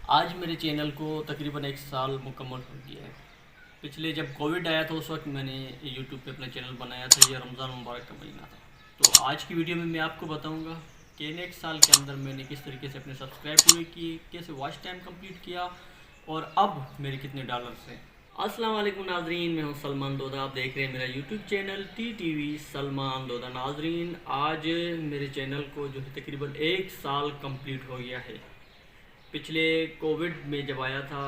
آج میرے چینل کو تقریباً 1 سال مکمل ہو گیا ہے۔ پچھلے جب کووڈ آیا تھا اس وقت میں نے یوٹیوب پہ اپنا چینل بنایا تھا، یہ رمضان مبارک کا مہینہ تھا۔ تو آج کی ویڈیو میں آپ کو بتاؤں گا کہ ان 1 سال کے اندر میں نے کس طریقے سے اپنے سبسکرائب پورے کیے، کیسے واچ ٹائم کمپلیٹ کیا اور اب میرے کتنے ڈالرز ہیں۔ السلام علیکم ناظرین، میں ہوں سلمان دودہ، آپ دیکھ رہے ہیں میرا YouTube channel T T V Salman دودہ۔ ناظرین، آج میرے چینل کو جو ہے تقریباً 1 سال کمپلیٹ ہو گیا ہے۔ پچھلے کووڈ میں جب آیا تھا،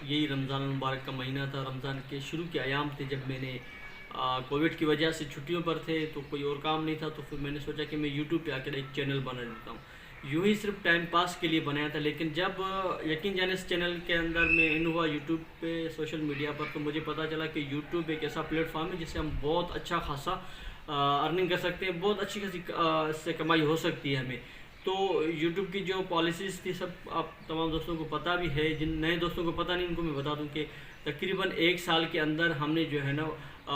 یہی رمضان المبارک کا مہینہ تھا، رمضان کے شروع کے ایام تھے، جب میں نے کووڈ کی وجہ سے چھٹیوں پر تھے تو کوئی اور کام نہیں تھا، تو پھر میں نے سوچا کہ میں یوٹیوب پہ آ کر ایک چینل بنا لیتا ہوں۔ یوں ہی صرف ٹائم پاس کے لیے بنایا تھا، لیکن جب یقین جانے اس چینل کے اندر میں ان ہوا یوٹیوب پہ سوشل میڈیا پر، تو مجھے پتہ چلا کہ یوٹیوب ایک ایسا پلیٹ فارم ہے جس سے ہم بہت اچھا خاصا ارننگ کر سکتے ہیں، بہت اچھی خاصی اس سے کمائی ہو سکتی ہے ہمیں۔ تو یوٹیوب کی جو پالیسیز تھی سب آپ تمام دوستوں کو پتہ بھی ہے، جن نئے دوستوں کو پتہ نہیں ان کو میں بتا دوں کہ تقریباً 1 سال کے اندر ہم نے جو ہے نا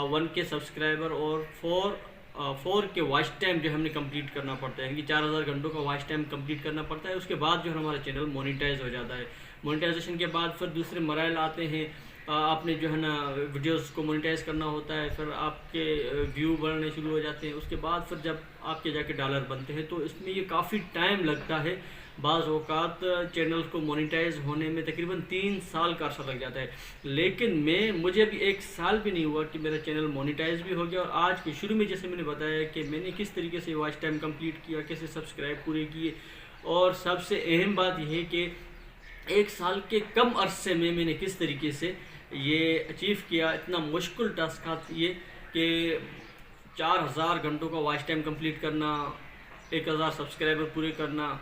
1K سبسکرائبر اور 4K واچ ٹائم جو ہم نے کمپلیٹ کرنا پڑتا ہے، یعنی کہ 4000 گھنٹوں کا واچ ٹائم کمپلیٹ کرنا پڑتا ہے۔ اس کے بعد جو ہمارا چینل مونیٹائز ہو جاتا ہے۔ مونیٹائزیشن کے بعد پھر دوسرے مراحل آتے ہیں، آپ نے جو ہے نا ویڈیوز کو مونیٹائز کرنا ہوتا ہے، پھر آپ کے ویو بڑھنے شروع ہو جاتے ہیں، اس کے بعد پھر جب آپ کے جا کے ڈالر بنتے ہیں تو اس میں یہ کافی ٹائم لگتا ہے۔ بعض اوقات چینلز کو مونیٹائز ہونے میں تقریباً 3 سال کا عرصہ لگ جاتا ہے، لیکن مجھے ابھی 1 سال بھی نہیں ہوا کہ میرا چینل مونیٹائز بھی ہو گیا۔ اور آج کے شروع میں جیسے میں نے بتایا کہ میں نے کس طریقے سے واچ ٹائم کمپلیٹ کیا، کیسے سبسکرائب پورے کیے، اور سب سے اہم بات یہ ہے کہ 1 سال کے کم عرصے میں میں نے کس طریقے سے یہ اچیو کیا۔ اتنا مشکل ٹاسک تھا یہ کہ 4000 گھنٹوں کا واچ ٹائم کمپلیٹ کرنا، 1000 سبسکرائبر پورے کرنا،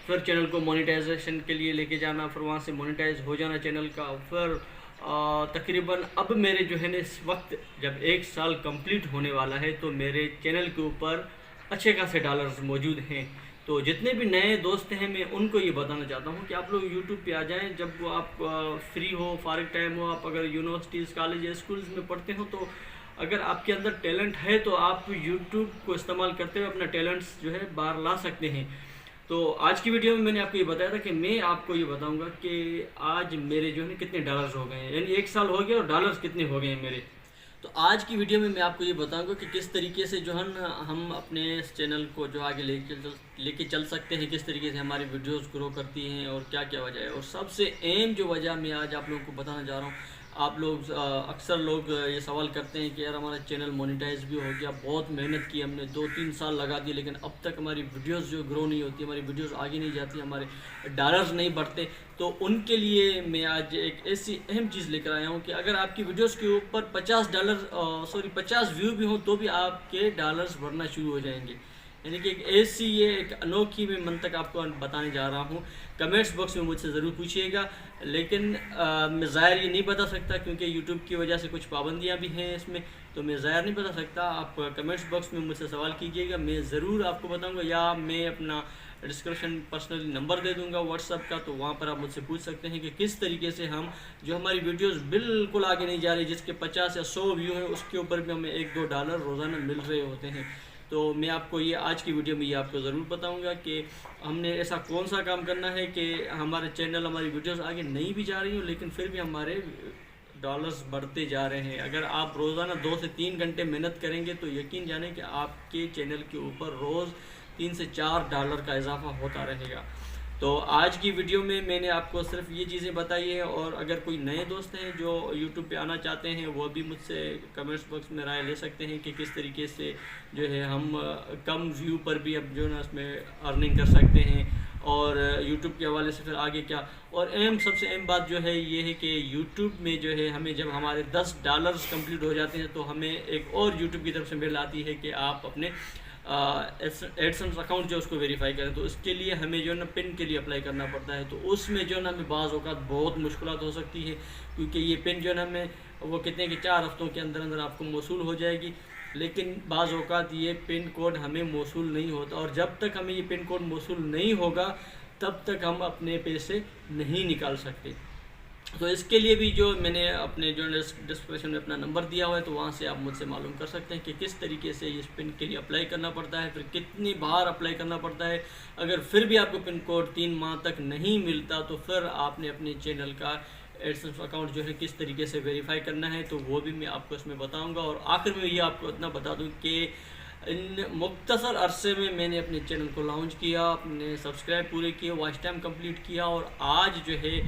پھر چینل کو مونیٹائزیشن کے لیے لے کے جانا، پھر وہاں سے مونیٹائز ہو جانا چینل کا، پھر تقریباً اب میرے جو ہے نا اس وقت جب 1 سال کمپلیٹ ہونے والا ہے تو میرے چینل کے اوپر اچھے خاصے ڈالرز موجود ہیں۔ تو جتنے بھی نئے دوست ہیں میں ان کو یہ بتانا چاہتا ہوں کہ آپ لوگ یوٹیوب پہ آ جائیں، جب وہ آپ فری ہو، فارغ ٹائم ہو، آپ اگر یونیورسٹیز، کالج یا اسکولز میں پڑھتے ہو تو اگر آپ کے اندر ٹیلنٹ ہے تو آپ یوٹیوب کو استعمال کرتے ہوئے اپنا ٹیلنٹس جو ہے باہر لا سکتے ہیں۔ تو آج کی ویڈیو میں نے آپ کو یہ بتایا تھا کہ میں آپ کو یہ بتاؤں گا کہ آج میرے جو ہے کتنے ڈالرز ہو گئے ہیں، یعنی 1 سال ہو گیا اور ڈالرز کتنے ہو گئے ہیں میرے۔ تو آج کی ویڈیو میں آپ کو یہ بتاؤں گا کہ کس طریقے سے جو ہے ہم اپنے اس چینل کو جو آگے لے کے چل سکتے ہیں، کس طریقے سے ہماری ویڈیوز گرو کرتی ہیں اور کیا کیا وجہ ہے۔ اور سب سے اہم جو وجہ میں آج آپ لوگوں کو بتانا چاہ رہا ہوں، آپ لوگ اکثر لوگ یہ سوال کرتے ہیں کہ یار ہمارا چینل مونیٹائز بھی ہو گیا، بہت محنت کی ہم نے، 2-3 سال لگا دیے، لیکن اب تک ہماری ویڈیوز جو گرو نہیں ہوتی، ہماری ویڈیوز آگے نہیں جاتی، ہمارے ڈالرز نہیں بڑھتے۔ تو ان کے لیے میں آج ایک ایسی اہم چیز لے کر آیا ہوں کہ اگر آپ کی ویڈیوز کے اوپر 50 ویو بھی ہوں تو بھی آپ کے ڈالرز بڑھنا شروع ہو جائیں گے، یعنی کہ ایک انوکھی میں منطق آپ کو بتانے جا رہا ہوں۔ کمنٹس باکس میں مجھ سے ضرور پوچھیے گا، لیکن میں ظاہر یہ نہیں بتا سکتا کیونکہ یوٹیوب کی وجہ سے کچھ پابندیاں بھی ہیں اس میں، تو میں ظاہر نہیں بتا سکتا۔ آپ کمنٹس باکس میں مجھ سے سوال کیجیے گا، میں ضرور آپ کو بتاؤں گا، یا میں اپنا ڈسکرپشن پرسنلی نمبر دے دوں گا واٹس ایپ کا، تو وہاں پر آپ مجھ سے پوچھ سکتے ہیں کہ کس طریقے سے ہم جو ہماری ویڈیوز بالکل آگے نہیں جا رہی، جس کے 50 یا 100 ویو ہیں، اس کے اوپر بھی ہمیں 1-2 ڈالر روزانہ مل رہے ہوتے ہیں۔ تو میں آپ کو یہ آج کی ویڈیو میں یہ آپ کو ضرور بتاؤں گا کہ ہم نے ایسا کون سا کام کرنا ہے کہ ہمارے چینل، ہماری ویڈیوز آگے نہیں بھی جا رہی ہوں لیکن پھر بھی ہمارے ڈالرز بڑھتے جا رہے ہیں۔ اگر آپ روزانہ 2 سے 3 گھنٹے محنت کریں گے تو یقین جانیں کہ آپ کے چینل کے اوپر روز 3 سے 4 ڈالر کا اضافہ ہوتا رہے گا۔ تو آج کی ویڈیو میں نے آپ کو صرف یہ چیزیں بتائی ہیں، اور اگر کوئی نئے دوست ہیں جو یوٹیوب پہ آنا چاہتے ہیں وہ بھی مجھ سے کمنٹس باکس میں رائے لے سکتے ہیں کہ کس طریقے سے جو ہے ہم کم ویو پر بھی اب جو ہے نا اس میں ارننگ کر سکتے ہیں، اور یوٹیوب کے حوالے سے پھر آگے کیا۔ اور سب سے اہم بات جو ہے یہ ہے کہ یوٹیوب میں جو ہے ہمیں جب ہمارے 10 ڈالرز کمپلیٹ ہو جاتے ہیں تو ہمیں ایک اور یوٹیوب کی طرف سے میل آتی ہے کہ آپ اپنے ایڈسنس اکاؤنٹ جو اس کو ویریفائی کریں، تو اس کے لیے ہمیں جو ہے نا پن کے لیے اپلائی کرنا پڑتا ہے۔ تو اس میں جو ہے نا ہمیں بعض اوقات بہت مشکلات ہو سکتی ہے، کیونکہ یہ پن جو ہے نا ہمیں وہ کتنے کہ 4 ہفتوں کے اندر اندر آپ کو موصول ہو جائے گی، لیکن بعض اوقات یہ پن کوڈ ہمیں موصول نہیں ہوتا، اور جب تک ہمیں یہ پن کوڈ موصول نہیں ہوگا تب تک ہم اپنے پیسے نہیں نکال سکتے۔ تو اس کے لیے بھی جو میں نے اپنے جو ڈسکرپشن میں اپنا نمبر دیا ہوا ہے، تو وہاں سے آپ مجھ سے معلوم کر سکتے ہیں کہ کس طریقے سے اس پن کے لیے اپلائی کرنا پڑتا ہے، پھر کتنی بار اپلائی کرنا پڑتا ہے۔ اگر پھر بھی آپ کو پن کوڈ 3 ماہ تک نہیں ملتا تو پھر آپ نے اپنے چینل کا ایڈسنس اکاؤنٹ جو ہے کس طریقے سے ویریفائی کرنا ہے، تو وہ بھی میں آپ کو اس میں بتاؤں گا۔ اور آخر میں یہ آپ کو اتنا بتا دوں کہ ان مختصر عرصے میں نے اپنے چینل کو لانچ کیا، اپنے سبسکرائب پورے کیے، واچ ٹائم کمپلیٹ کیا، اور آج جو ہے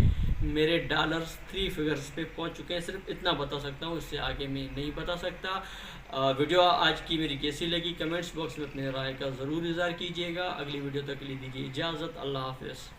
میرے ڈالرز 3 فگرز پہ پہنچ چکے ہیں۔ صرف اتنا بتا سکتا ہوں، اس سے آگے میں نہیں بتا سکتا۔ ویڈیو آج کی میری کیسی لگی کمنٹس باکس میں اپنے رائے کا ضرور اظہار کیجیے گا۔ اگلی ویڈیو تک کے لیے دیجیے اجازت، اللہ حافظ۔